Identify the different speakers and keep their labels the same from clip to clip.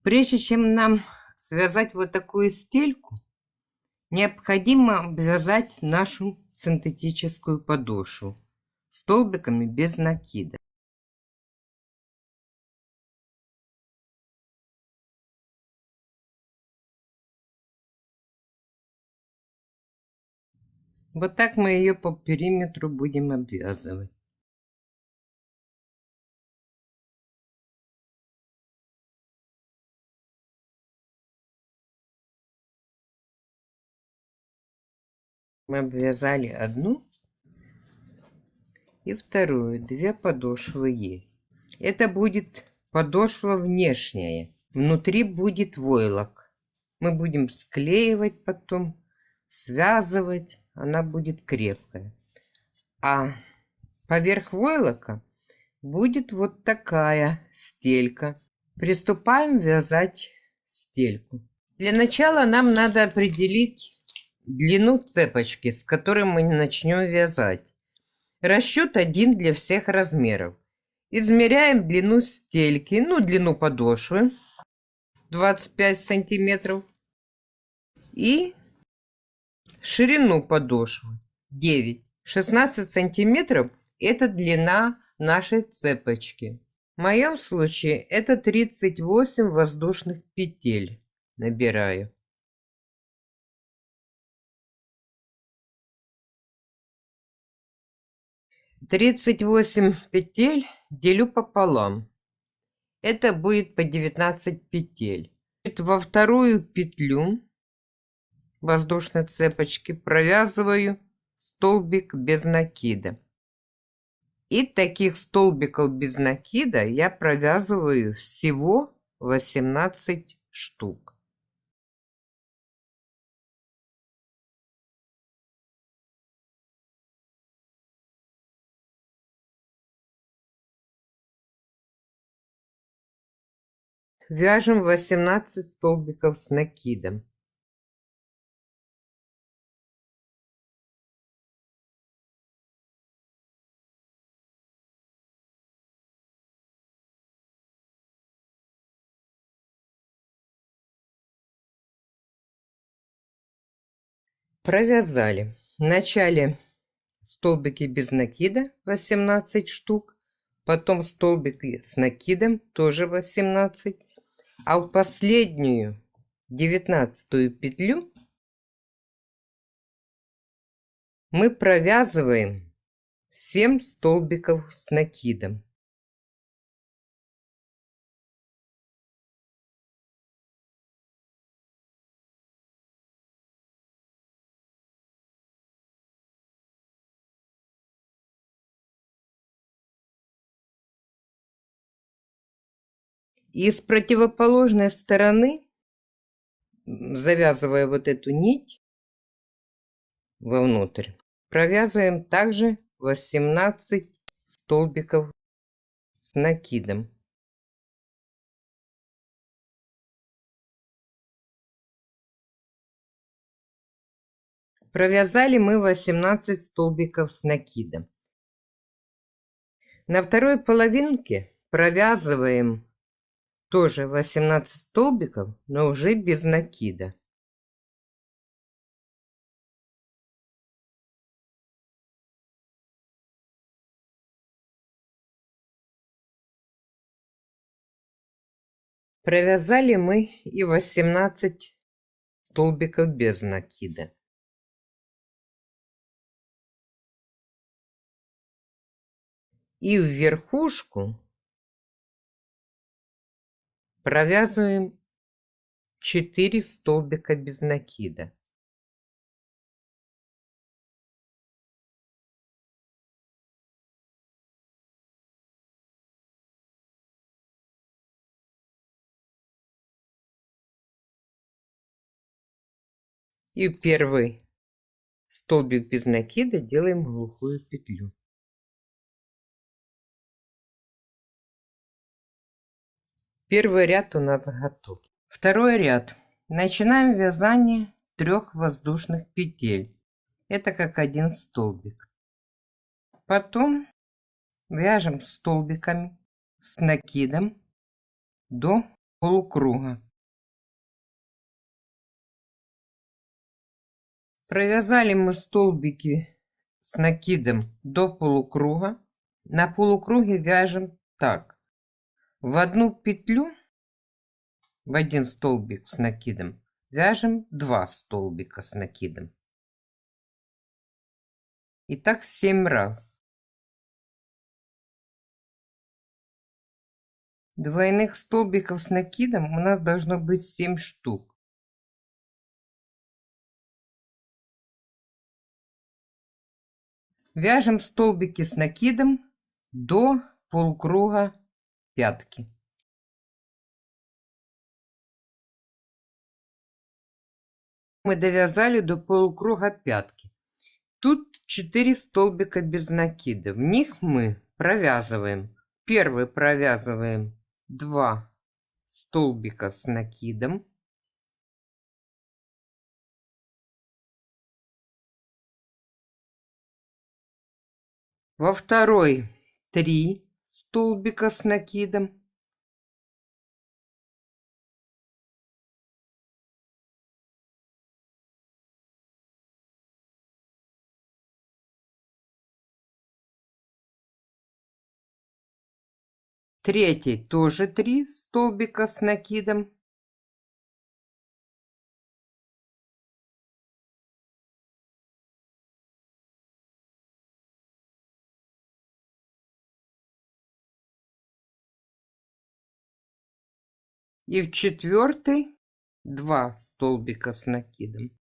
Speaker 1: Прежде чем нам связать вот такую стельку, необходимо обвязать нашу синтетическую подошву столбиками без накида. Вот так мы ее по периметру будем обвязывать. Мы обвязали одну и вторую. Две подошвы есть. Это будет подошва внешняя. Внутри будет войлок. Мы будем склеивать потом, связывать. Она будет крепкая. А поверх войлока будет вот такая стелька. Приступаем вязать стельку. Для начала нам надо определить длину цепочки, с которой мы начнем вязать. Расчет один для всех размеров. Измеряем длину стельки, длину подошвы 25 сантиметров и ширину подошвы 9. 16 сантиметров это длина нашей цепочки. В моем случае это 38 воздушных петель набираю. 38 петель делю пополам. Это будет по 19 петель. Во вторую петлю воздушной цепочки провязываю столбик без накида. И таких столбиков без накида я провязываю всего 18 штук. Вяжем 18 столбиков с накидом. Провязали. Вначале столбики без накида 18 штук, потом столбики с накидом тоже 18, а в последнюю 19-ю петлю мы провязываем 7 столбиков с накидом. И с противоположной стороны, завязывая вот эту нить вовнутрь, провязываем также 18 столбиков с накидом. Провязали мы 18 столбиков с накидом. На второй половинке провязываем тоже 18 столбиков, но уже без накида. Провязали мы и 18 столбиков без накида. И в верхушку провязываем 4 столбика без накида. И первый столбик без накида делаем глухую петлю. Первый ряд у нас готов. Второй ряд. Начинаем вязание с 3 воздушных петель. Это как один столбик. Потом вяжем столбиками с накидом до полукруга. Провязали мы столбики с накидом до полукруга. На полукруге вяжем так. В одну петлю, в один столбик с накидом, вяжем 2 столбика с накидом. И так 7 раз. Двойных столбиков с накидом у нас должно быть 7 штук. Вяжем столбики с накидом до полукруга пятки. Мы довязали до полукруга пятки. Тут 4 столбика без накида. В них мы провязываем. Первый провязываем 2 столбика с накидом. Во второй 3 столбика с накидом. Третий тоже 3 столбика с накидом. И в четвертый 2 столбика с накидом.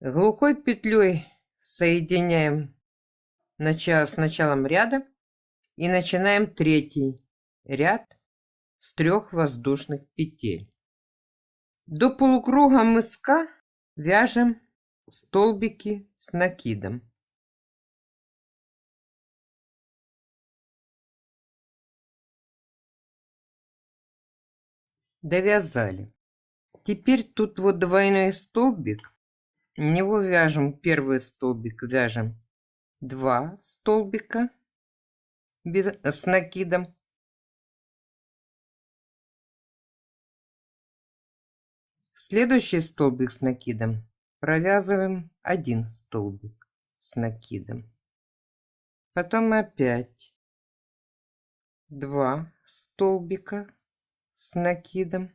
Speaker 1: Глухой петлей соединяем с началом ряда и начинаем третий ряд с 3 воздушных петель. До полукруга мыска вяжем столбики с накидом. Довязали. Теперь тут вот двойной столбик. В него вяжем первый столбик, вяжем 2 столбика с накидом. Следующий столбик с накидом провязываем 1 столбик с накидом. Потом опять 2 столбика с накидом.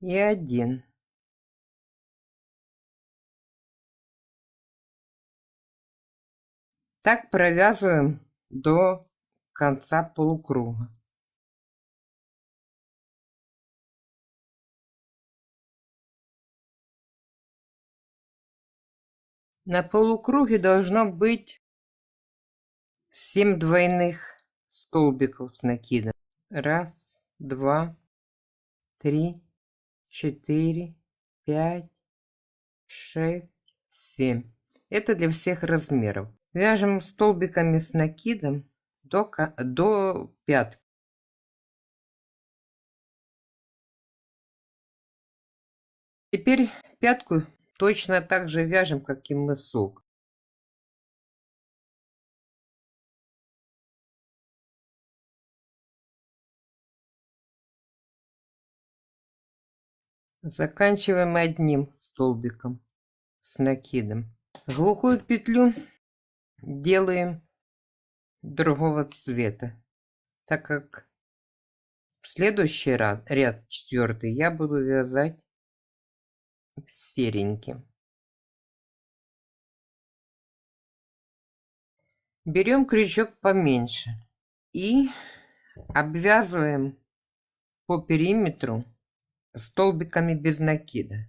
Speaker 1: И 1. Так провязываем до конца полукруга. На полукруге должно быть 7 двойных столбиков с накидом. 1, 2, 3, 4, 5, 6, 7. Это для всех размеров. Вяжем столбиками с накидом до пятки. Теперь пятку точно так же вяжем, как и мысок. Заканчиваем одним столбиком с накидом. Глухую петлю делаем другого цвета, так как в следующий ряд 4 я буду вязать сереньким. Берем крючок поменьше и обвязываем по периметру столбиками без накида.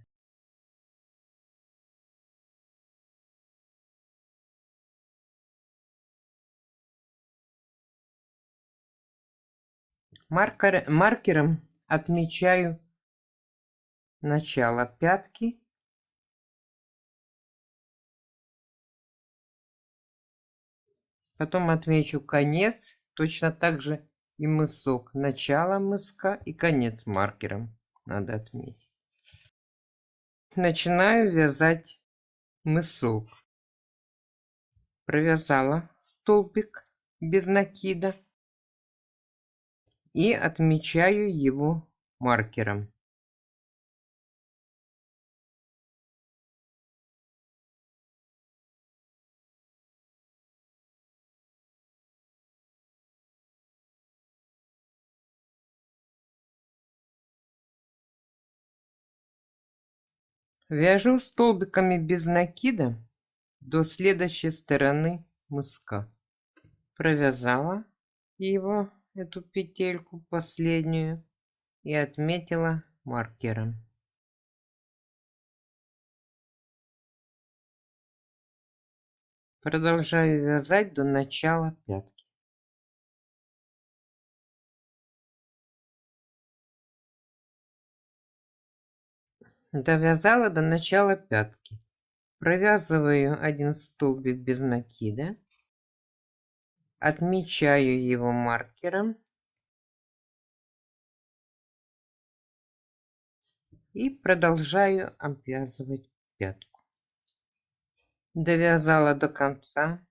Speaker 1: Маркером отмечаю начало пятки. Потом отмечу конец, точно так же и мысок. Начало мыска и конец маркером надо отметить. начинаю вязать мысок. Провязала столбик без накида и отмечаю его маркером. Вяжу столбиками без накида до следующей стороны мыска. Провязала его, эту петельку последнюю, и отметила маркером. Продолжаю вязать до начала пятки. Довязала до начала пятки. Провязываю один столбик без накида, отмечаю его маркером и продолжаю обвязывать пятку. Довязала до конца,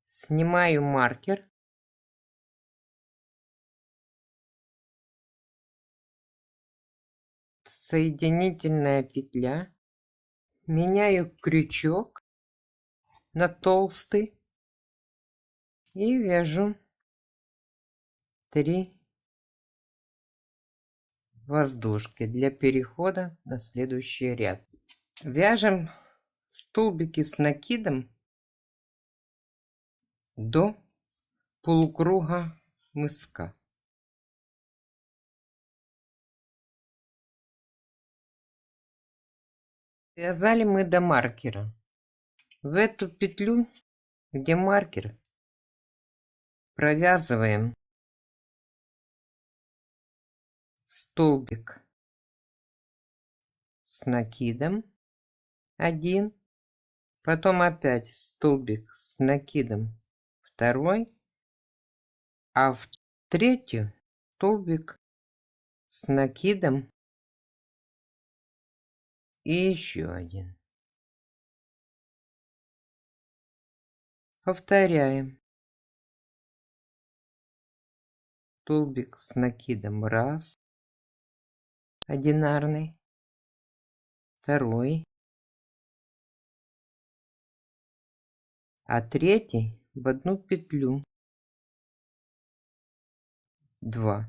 Speaker 1: снимаю маркер, соединительная петля, меняю крючок на толстый и вяжу 3 воздушки для перехода на следующий ряд. Вяжем столбики с накидом до полукруга мыска. Вязали мы до маркера. В эту петлю, где маркер, провязываем столбик с накидом 1, потом опять столбик с накидом 2, а в третью столбик с накидом и еще один. Повторяем. Столбик с накидом 1, одинарный, 2, а третий в одну петлю 2.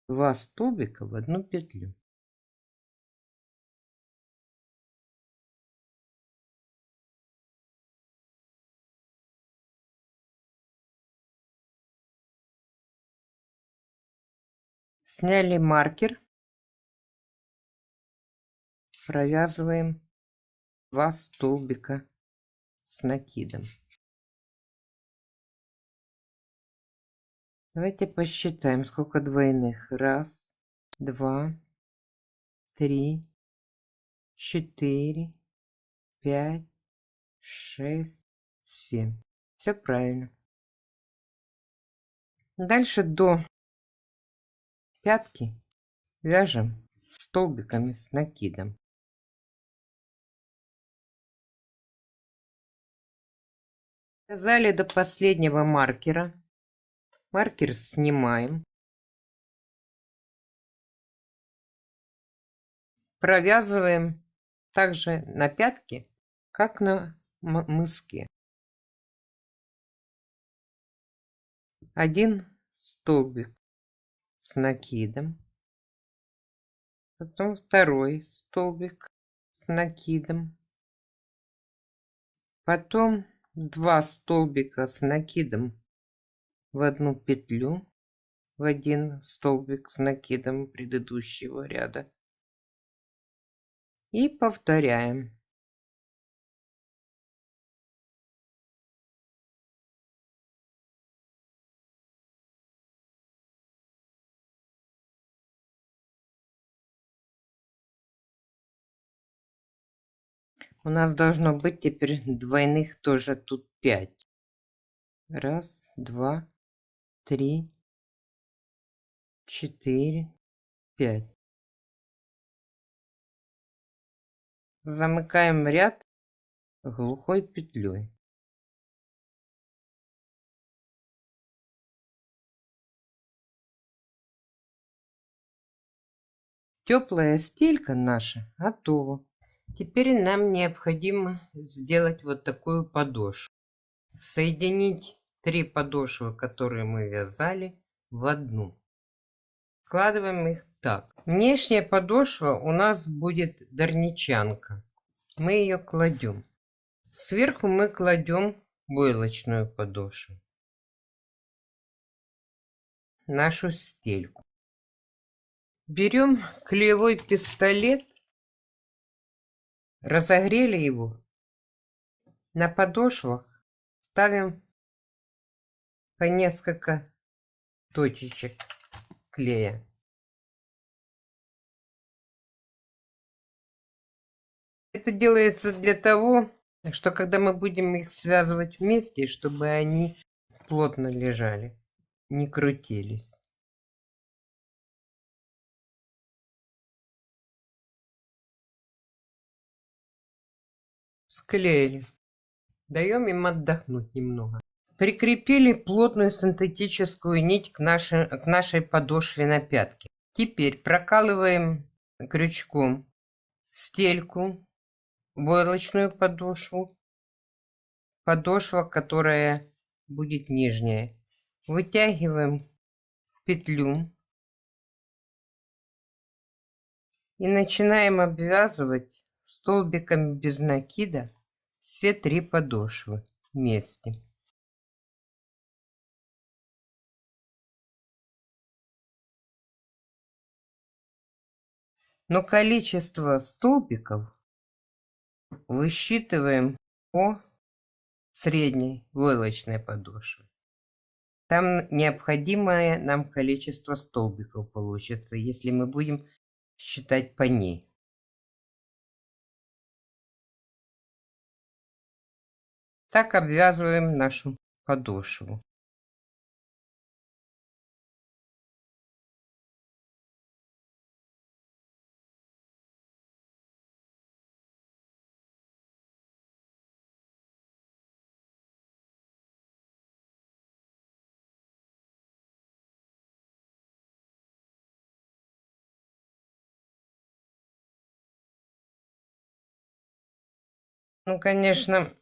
Speaker 1: 2 столбика в одну петлю. Сняли маркер, провязываем 2 столбика с накидом. Давайте посчитаем, сколько двойных. 1, 2, 3, 4, 5, 6, 7. Все правильно. Дальше до пятки вяжем столбиками с накидом. Вязали до последнего маркера. Маркер снимаем. Провязываем также на пятке, как на мыске. 1 столбик с накидом, потом 2 столбик с накидом, потом 2 столбика с накидом в одну петлю, в 1 столбик с накидом предыдущего ряда и повторяем. У нас должно быть теперь двойных тоже тут 5. 1, 2, 3, 4, 5. замыкаем ряд глухой петлей. Теплая стелька наша готова. Теперь нам необходимо сделать вот такую подошву. Соединить 3 подошвы, которые мы вязали, в одну. Складываем их так. Внешняя подошва у нас будет дорничанка. Мы ее кладем. Сверху мы кладем войлочную подошву. Нашу стельку. Берем клеевой пистолет. Разогрели его. На подошвах ставим по несколько точечек клея. Это делается для того, что когда мы будем их связывать вместе, чтобы они плотно лежали, не крутились. Склеили. Даем им отдохнуть немного. Прикрепили плотную синтетическую нить к нашей подошве на пятке. Теперь прокалываем крючком стельку, войлочную подошву, подошва, которая будет нижняя. Вытягиваем петлю и начинаем обвязывать столбиками без накида все 3 подошвы вместе. Но количество столбиков высчитываем по средней войлочной подошве. Там необходимое нам количество столбиков получится, если мы будем считать по ней. Так обвязываем нашу подошву. Ну, конечно,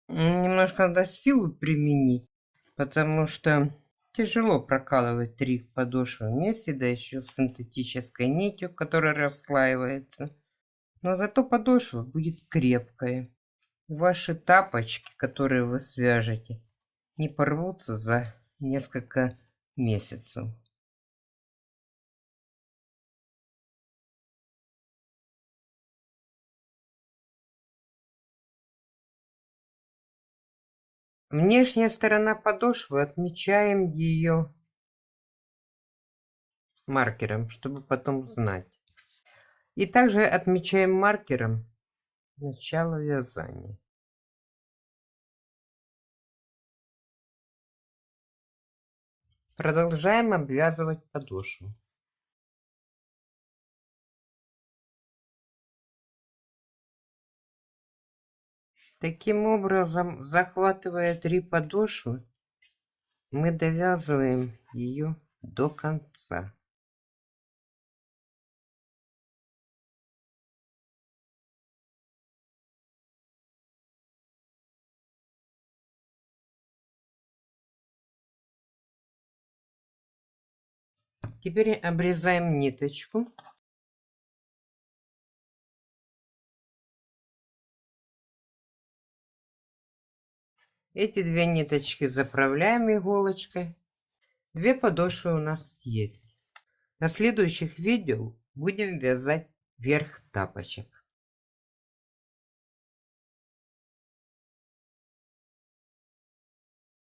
Speaker 1: немножко надо силу применить, потому что тяжело прокалывать 3 подошвы вместе, да еще с синтетической нитью, которая расслаивается. Но зато подошва будет крепкая. Ваши тапочки, которые вы свяжете, не порвутся за несколько месяцев. Внешняя сторона подошвы, отмечаем ее маркером, чтобы потом знать. И также отмечаем маркером начало вязания. Продолжаем обвязывать подошву. Таким образом, захватывая 3 подошвы, мы довязываем ее до конца. Теперь обрезаем ниточку. Эти 2 ниточки заправляем иголочкой. 2 подошвы у нас есть. На следующих видео будем вязать верх тапочек.